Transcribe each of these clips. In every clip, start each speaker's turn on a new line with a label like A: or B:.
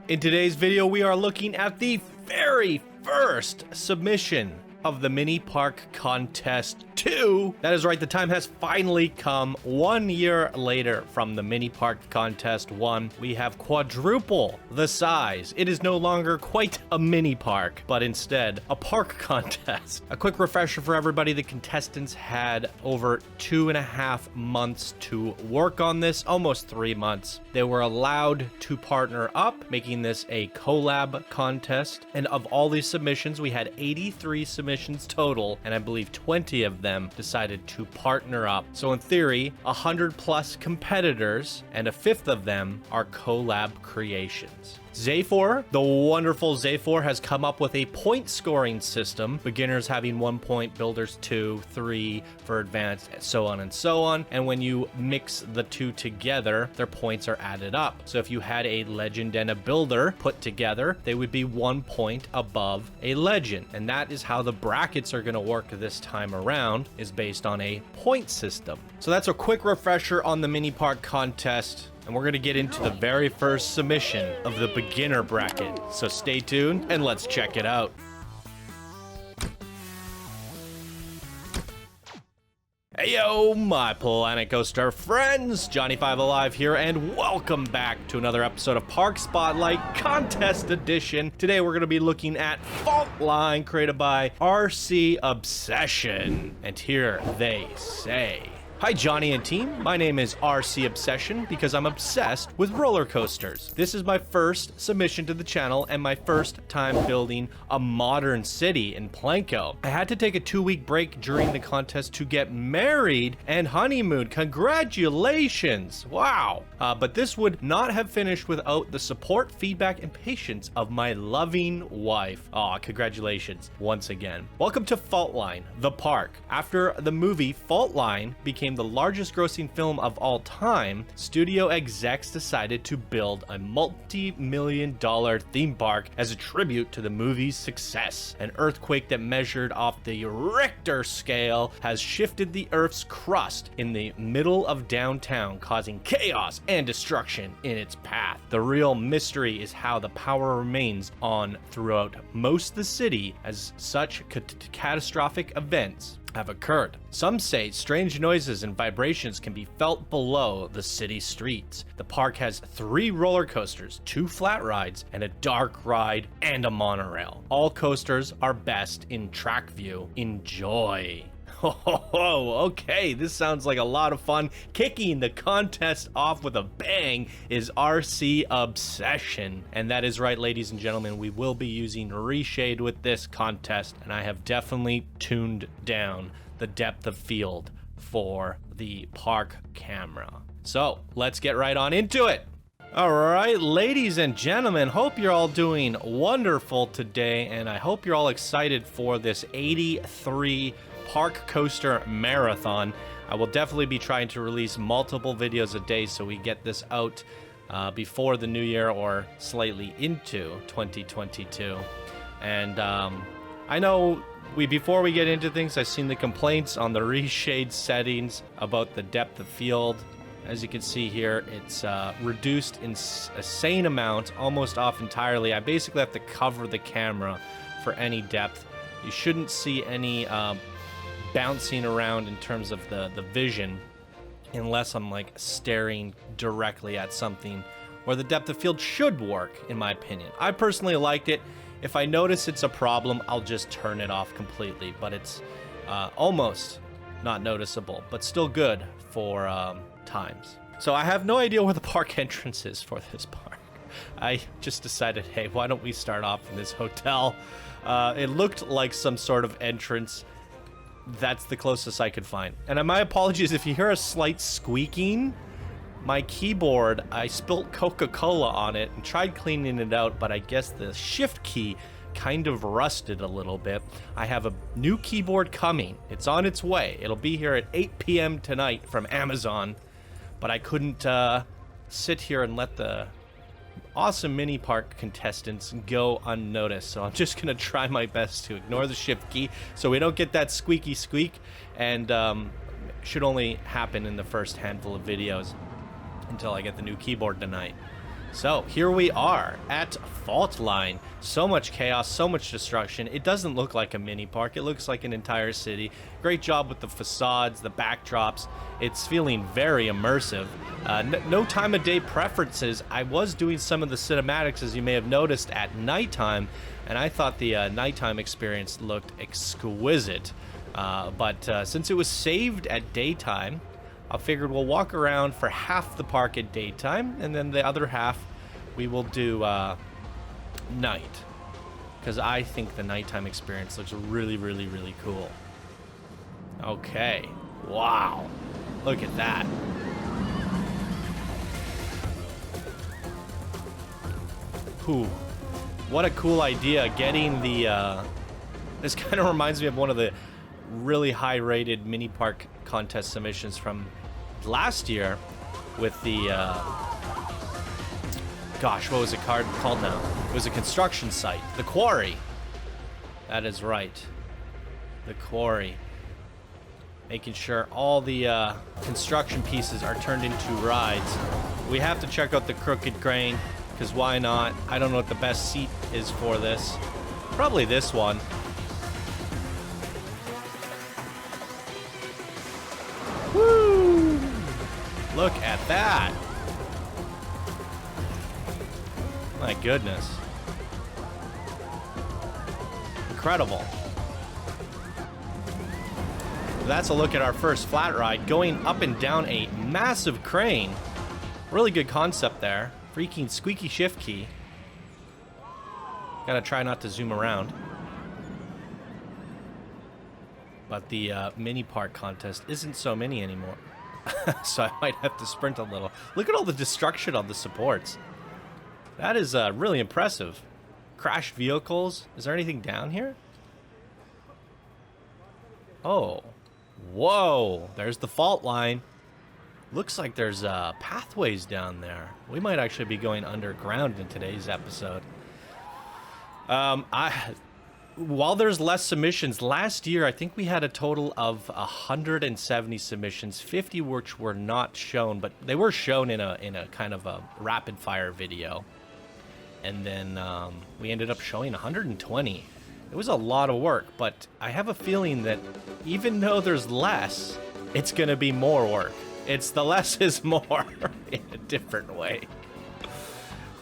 A: In today's video, we are looking at the very first submission of the Mini Park Contest 2. That is right, the time has finally come. 1 year later from the Mini Park Contest 1, we have quadruple the size. It is no longer quite a mini park, but instead a park contest. A quick refresher for everybody, the contestants had over 2.5 months to work on this, almost 3 months. They were allowed to partner up, making this a collab contest. And of all these submissions, we had 83 submissions total, and I believe 20 of them decided to partner up. So in theory, 100 plus competitors, and a fifth of them are collab creations. Zayfor, the wonderful Zayfor, has come up with a point scoring system. Beginners having 1 point, builders 2, 3 for advanced, so on and so on. And when you mix the two together, their points are added up. So if you had a legend and a builder put together, they would be 1 point above a legend. And that is how the brackets are going to work this time around, is based on a point system. So that's a quick refresher on the Mini Park Contest. And we're going to get into the very first submission of the beginner bracket. So stay tuned and let's check it out. Heyo, my Planet Coaster friends, Johnny5 Alive here, and welcome back to another episode of Park Spotlight Contest Edition. Today we're going to be looking at Fault Line, created by RCobsession. And here they say: Hi Johnny and team, my name is RCobsession because I'm obsessed with roller coasters. This is my first submission to the channel and my first time building a modern city in Planko. I had to take a 2-week break during the contest to get married and honeymoon. Congratulations! Wow! But this would not have finished without the support, feedback, and patience of my loving wife. Aw, congratulations once again. Welcome to Fault Line, the park. After the movie Fault Line became the largest grossing film of all time, studio execs decided to build a multi-million-dollar theme park as a tribute to the movie's success. An earthquake that measured off the Richter scale has shifted the Earth's crust in the middle of downtown, causing chaos and destruction in its path. The real mystery is how the power remains on throughout most of the city as such catastrophic events have occurred. Some say strange noises and vibrations can be felt below the city streets. The park has 3 roller coasters, 2 flat rides, and a dark ride and a monorail. All coasters are best in track view. Enjoy. Oh, okay, this sounds like a lot of fun. Kicking the contest off with a bang is RCobsession. And that is right, ladies and gentlemen, we will be using reshade with this contest, and I have definitely tuned down the depth of field for the park camera. So let's get right on into it. All right, ladies and gentlemen, hope you're all doing wonderful today, and I hope you're all excited for this 83 Park Coaster Marathon. I will definitely be trying to release multiple videos a day so we get this out before the new year or slightly into 2022. And I know before we get into things, I've seen the complaints on the reshade settings about the depth of field. As you can see here, it's reduced in insane amounts, almost off entirely. I basically have to cover the camera for any depth. You shouldn't see any bouncing around in terms of the vision unless I'm like staring directly at something where the depth of field should work, in my opinion. I personally liked it. If I notice it's a problem, I'll just turn it off completely, but it's almost not noticeable, but still good for times. So I have no idea where the park entrance is for this park. I just decided, hey, why don't we start off in this hotel? It looked like some sort of entrance. That's the closest I could find. And my apologies if you hear a slight squeaking. My keyboard, I spilt Coca-Cola on it and tried cleaning it out, but I guess the shift key kind of rusted a little bit. I have a new keyboard coming. It's on its way. It'll be here at 8 p.m. tonight from Amazon, but I couldn't sit here and let the awesome mini park contestants go unnoticed, so I'm just gonna try my best to ignore the shift key so we don't get that squeaky squeak, and should only happen in the first handful of videos until I get the new keyboard tonight. So here we are at Fault Line. So much chaos, so much destruction. It doesn't look like a mini park. It looks like an entire city. Great job with the facades, the backdrops. It's feeling very immersive. No time of day preferences. I was doing some of the cinematics, as you may have noticed, at nighttime, and I thought the nighttime experience looked exquisite. But since it was saved at daytime, I figured we'll walk around for half the park at daytime, and then the other half we will do night, because I think the nighttime experience looks really, really, really cool. Okay, wow, look at that. Whew, what a cool idea, getting the this kind of reminds me of one of the really high rated mini park contest submissions from last year with the gosh, what was it called now? It was a construction site, the quarry. That is right, the quarry. Making sure all the construction pieces are turned into rides. We have to check out the crooked crane, because why not? I don't know what the best seat is for this. Probably this one. Woo! Look at that. My goodness. Incredible. That's a look at our first flat ride, going up and down a massive crane. Really good concept there. Freaking squeaky shift key. Gotta try not to zoom around. But the mini park contest isn't so many anymore. So I might have to sprint a little. Look at all the destruction on the supports. That is really impressive. Crashed vehicles. Is there anything down here? Oh. Whoa. There's the fault line. Looks like there's pathways down there. We might actually be going underground in today's episode. While there's less submissions, last year I think we had a total of 170 submissions, 50 which were not shown, but they were shown in a kind of a rapid fire video. And then we ended up showing 120. It was a lot of work, but I have a feeling that even though there's less, it's gonna be more work. It's the less is more in a different way.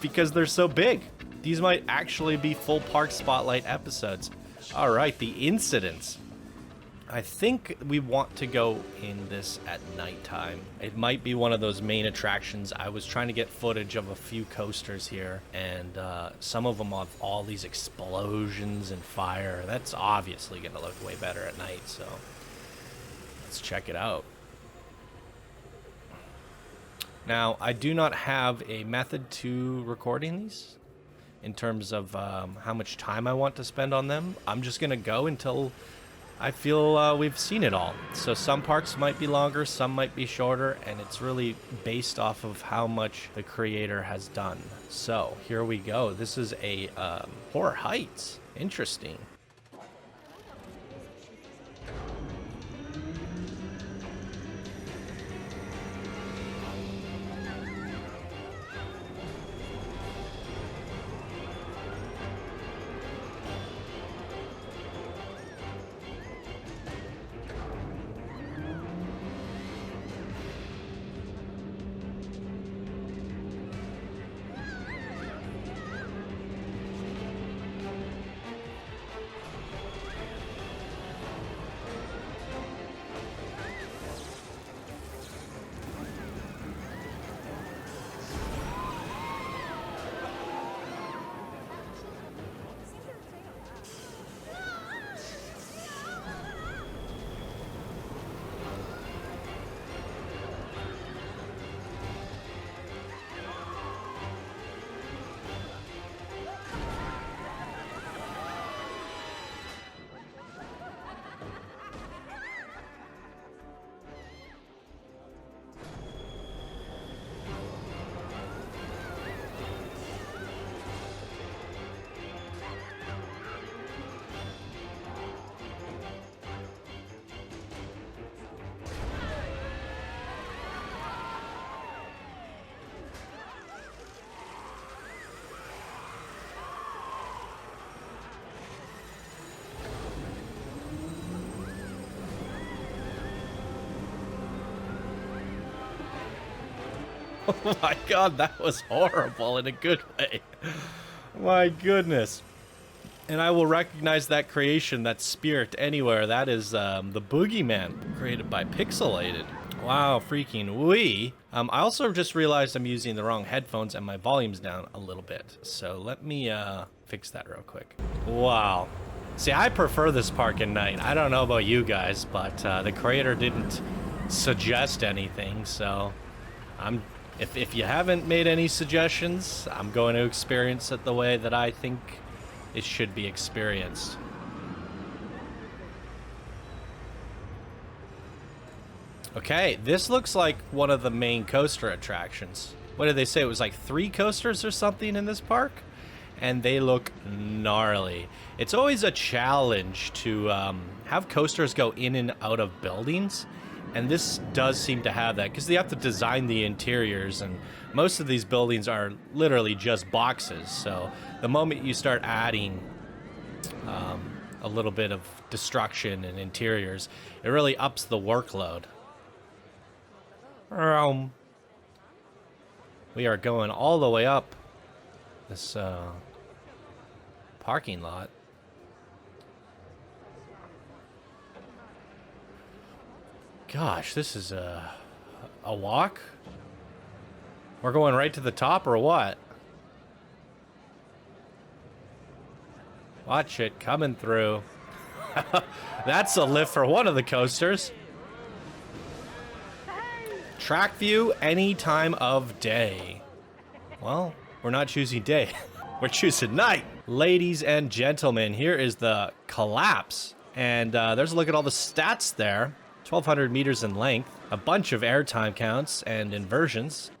A: Because they're so big. These might actually be full park spotlight episodes. All right, the incidents. I think we want to go in this at nighttime. It might be one of those main attractions. I was trying to get footage of a few coasters here, and some of them have all these explosions and fire. That's obviously going to look way better at night, so let's check it out. Now, I do not have a method to recording these in terms of how much time I want to spend on them. I'm just going to go until I feel we've seen it all. So some parks might be longer, some might be shorter, and it's really based off of how much the creator has done. So here we go. This is a Horror Heights. Interesting. Oh my god, that was horrible in a good way. My goodness. And I will recognize that creation, that spirit, anywhere. That is the Boogeyman, created by Pixelated. Wow, freaking wee. I also just realized I'm using the wrong headphones and my volume's down a little bit. So let me fix that real quick. Wow. See, I prefer this park at night. I don't know about you guys, but the creator didn't suggest anything, so if you haven't made any suggestions, I'm going to experience it the way that I think it should be experienced. Okay, this looks like one of the main coaster attractions. What did they say? It was like 3 coasters or something in this park? And they look gnarly. It's always a challenge to have coasters go in and out of buildings. And this does seem to have that, because they have to design the interiors, and most of these buildings are literally just boxes. So the moment you start adding a little bit of destruction and interiors, it really ups the workload. We are going all the way up this parking lot. Gosh, this is a walk? We're going right to the top or what? Watch it coming through. That's a lift for one of the coasters. Track view any time of day. Well, we're not choosing day. We're choosing night. Ladies and gentlemen, here is the collapse. And there's a look at all the stats there. 1,200 meters in length, a bunch of airtime counts and inversions.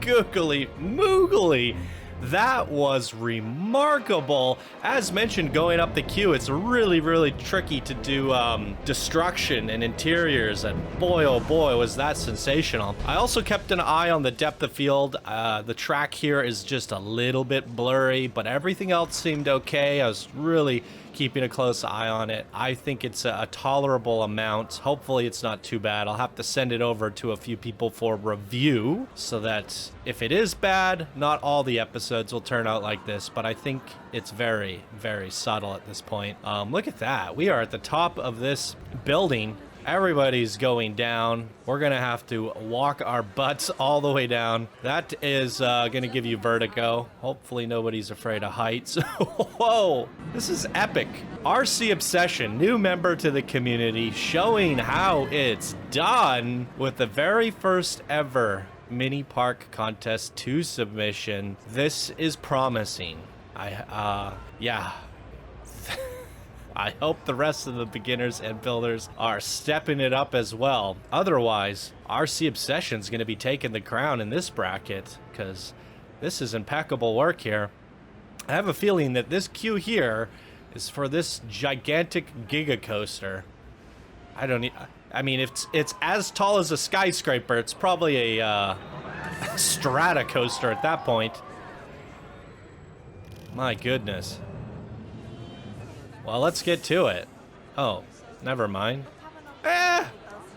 A: Googly moogly. That was remarkable. As mentioned, going up the queue, it's really, really tricky to do destruction and interiors, and boy, oh boy, was that sensational. I also kept an eye on the depth of field. The track here is just a little bit blurry, but everything else seemed okay. I was really keeping a close eye on it. I think it's a tolerable amount. Hopefully it's not too bad. I'll have to send it over to a few people for review, so that if it is bad, not all the episodes will turn out like this, but I think it's very, very subtle at this point. Look at that. We are at the top of this building. Everybody's going down. We're gonna have to walk our butts all the way down. That is gonna give you vertigo. Hopefully nobody's afraid of heights. Whoa, this is epic. RCobsession, new member to the community, showing how it's done with the very first ever mini park contest 2 submission. This is promising. Yeah. I hope the rest of the beginners and builders are stepping it up as well. Otherwise, RCobsession is going to be taking the crown in this bracket, because this is impeccable work here. I have a feeling that this queue here is for this gigantic giga coaster. I mean, if it's as tall as a skyscraper, it's probably a strata coaster at that point. My goodness. Well, let's get to it. Oh, never mind.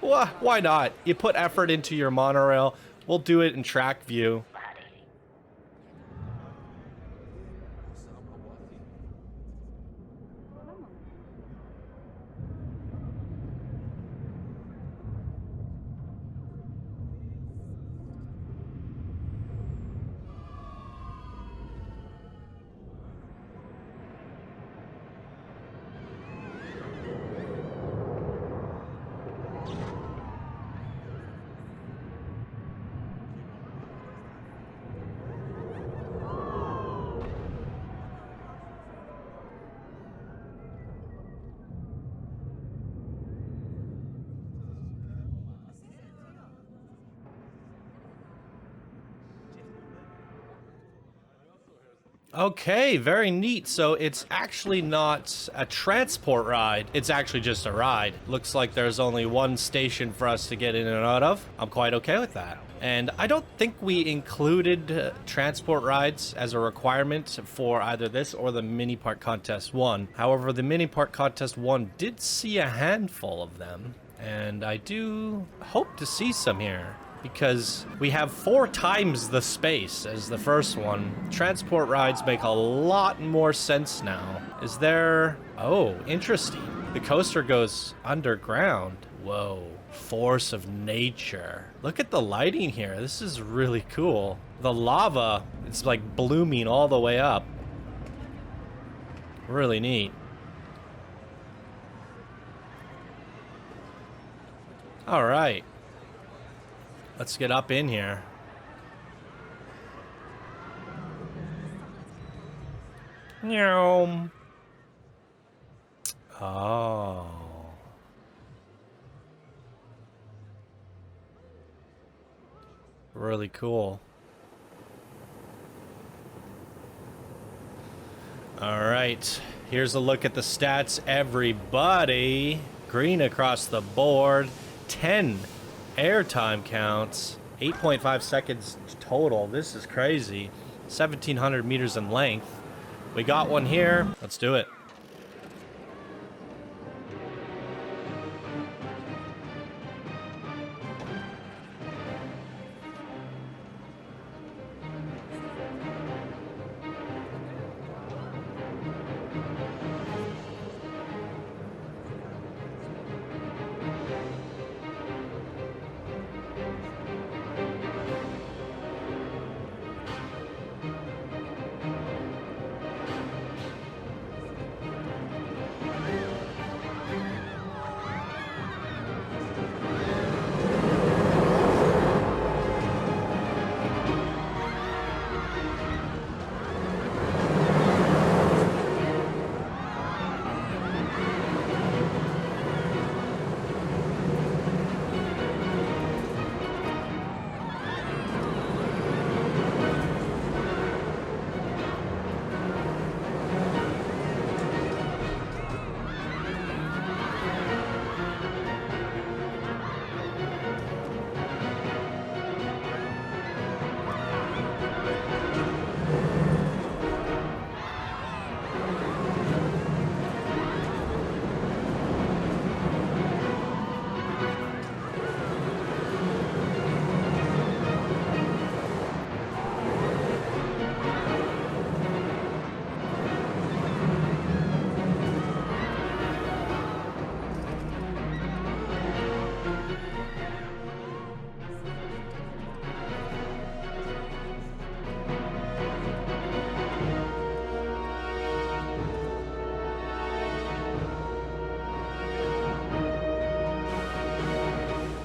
A: Why not? You put effort into your monorail. We'll do it in track view. Okay, very neat. So it's actually not a transport ride. It's actually just a ride. Looks like there's only one station for us to get in and out of. I'm quite okay with that. And I don't think we included transport rides as a requirement for either this or the Mini Park Contest 1. However, the Mini Park Contest 1 did see a handful of them. And I do hope to see some here, because we have 4 times the space as the first one. Transport rides make a lot more sense now. Is there... Oh, interesting. The coaster goes underground. Whoa. Force of nature. Look at the lighting here. This is really cool. The lava, it's like blooming all the way up. Really neat. All right. Let's get up in here. Meow. Oh. Really cool. All right. Here's a look at the stats, everybody. Green across the board. 10 airtime counts. 8.5 seconds total. This is crazy. 1,700 meters in length. We got one here. Let's do it.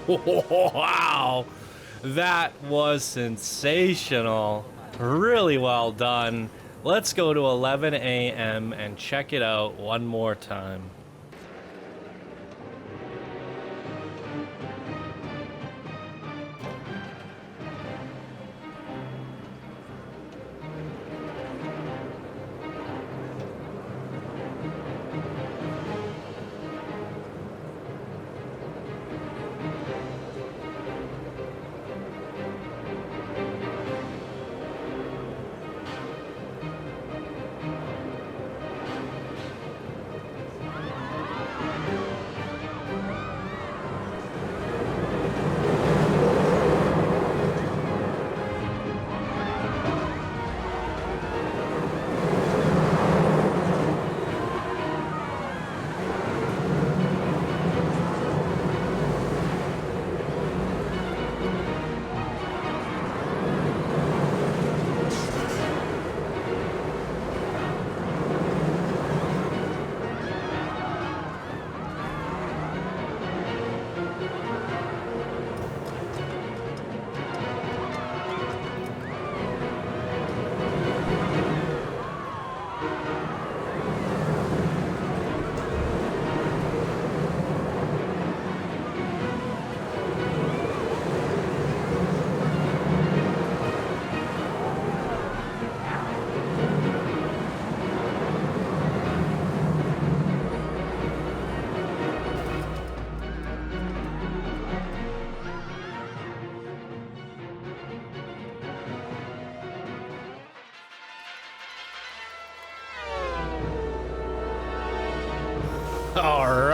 A: Wow, that was sensational. Really well done. Let's go to 11 a.m. and check it out one more time.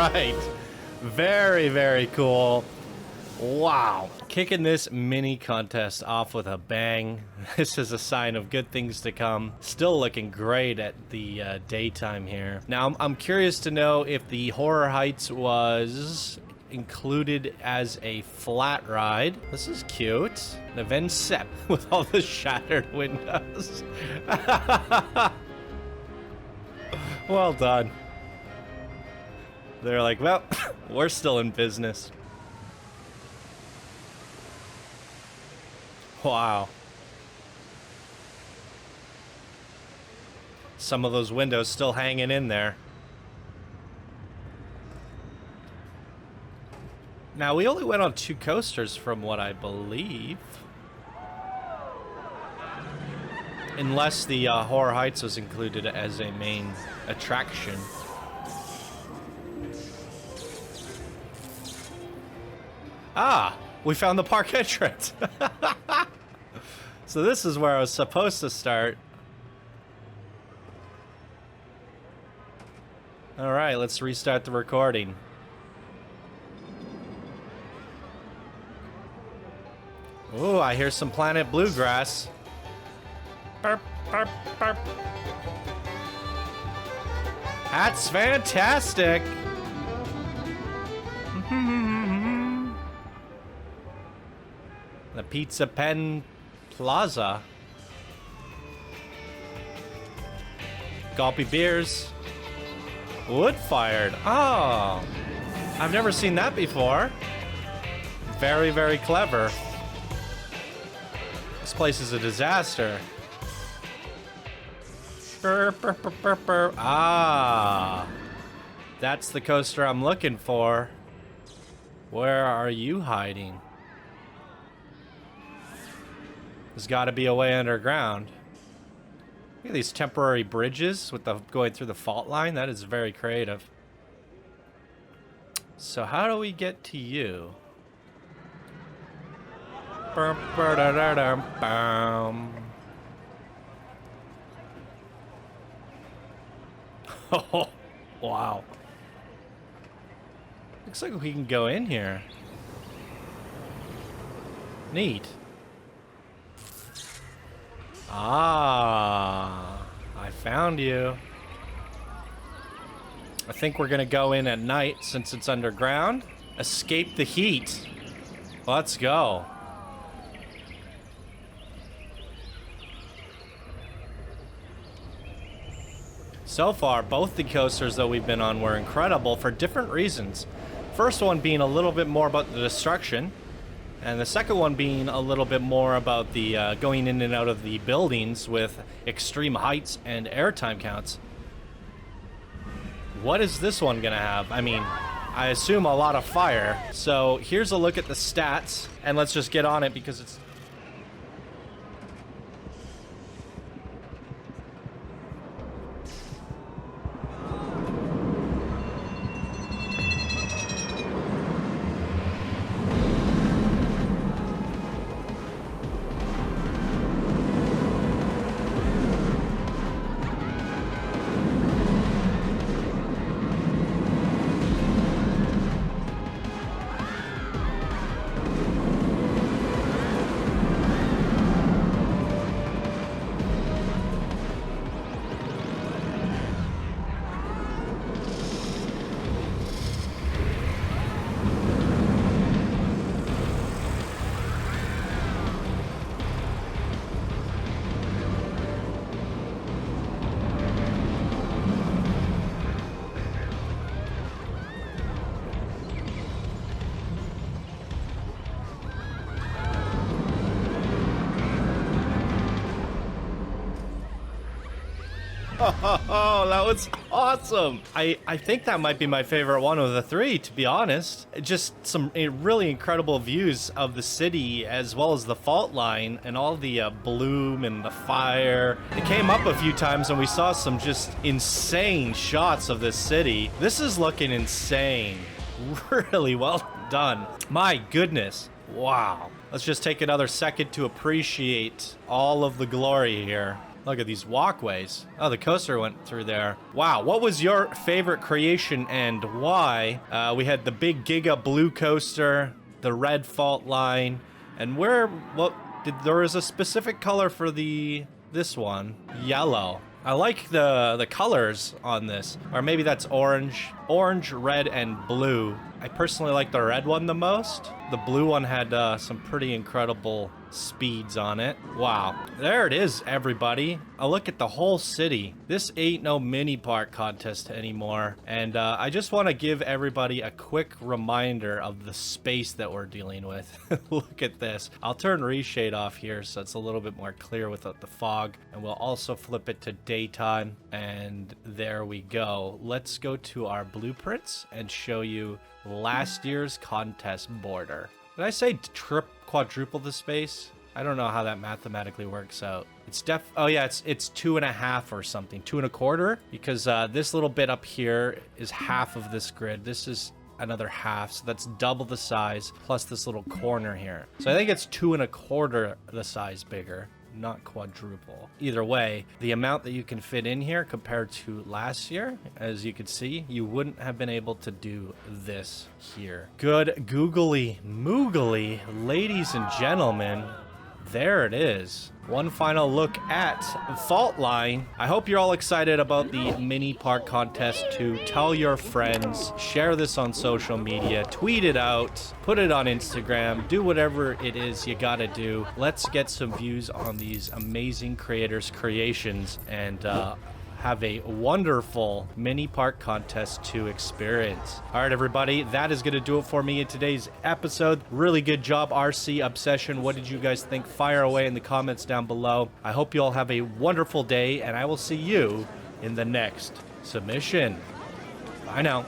A: right. Very, very cool. Wow. Kicking this mini contest off with a bang. This is a sign of good things to come. Still looking great at the daytime here. Now, I'm curious to know if the Horror Heights was included as a flat ride. This is cute. The Vencep with all the shattered windows. Well done. They're like, well, we're still in business. Wow. Some of those windows still hanging in there. Now, we only went on 2 coasters from what I believe. Unless the Horror Heights was included as a main attraction. Ah, we found the park entrance. So this is where I was supposed to start. All right, let's restart the recording. Ooh, I hear some Planet Bluegrass. Burp, burp, burp. That's fantastic. The Pizza Pen Plaza. Gulpy beers. Wood-fired. Oh, I've never seen that before. Very, very clever. This place is a disaster. Burr, burr, burr, burr, burr. Ah, that's the coaster I'm looking for. Where are you hiding? There's got to be a way underground. Look at these temporary bridges with the going through the fault line. That is very creative. So how do we get to you? Oh, wow. Looks like we can go in here. Neat. Ah, I found you. I think we're gonna go in at night since it's underground. Escape the heat. Let's go. So far, both the coasters that we've been on were incredible for different reasons. First one being a little bit more about the destruction, and the second one being a little bit more about the going in and out of the buildings with extreme heights and airtime counts. What is this one gonna have? I mean, I assume a lot of fire. So here's a look at the stats, and let's just get on it because it's... Oh, that was awesome. I think that might be my favorite one of the 3, to be honest. Just some really incredible views of the city as well as the fault line and all the bloom and the fire. It came up a few times and we saw some just insane shots of this city. This is looking insane. Really well done. My goodness. Wow. Let's just take another second to appreciate all of the glory here. Look at these walkways. Oh, the coaster went through there. Wow, what was your favorite creation and why? We had the big Giga Blue coaster, the red fault line, and there was a specific color for this one, yellow. I like the colors on this, or maybe that's orange, red, and blue. I personally like the red one the most. The blue one had some pretty incredible speeds on it. Wow, there it is, everybody. A look at the whole city. This ain't no mini park contest anymore, and I just want to give everybody a quick reminder of the space that we're dealing with. Look at this. I'll turn reshade off here so it's a little bit more clear without the fog, and we'll also flip it to daytime, and there we go. Let's go to our blueprints and show you last year's contest border. Did I say quadruple the space? I don't know how that mathematically works out. It's oh yeah, it's 2.5 or something, 2.25, because this little bit up here is half of this grid. This is another half, so that's double the size plus this little corner here. So I think it's 2.25 the size bigger, not quadruple. Either way, the amount that you can fit in here compared to last year, as you can see, you wouldn't have been able to do this here. Good googly moogly, ladies and gentlemen. There it is. One final look at Fault Line. I hope you're all excited about the mini park contest too. Tell your friends, share this on social media, tweet it out, put it on Instagram, do whatever it is you gotta do. Let's get some views on these amazing creators' creations and have a wonderful mini park contest to experience. All right, everybody, that is going to do it for me in today's episode. Really good job, RCobsession. What did you guys think? Fire away in the comments down below. I hope you all have a wonderful day, and I will see you in the next submission. Bye now.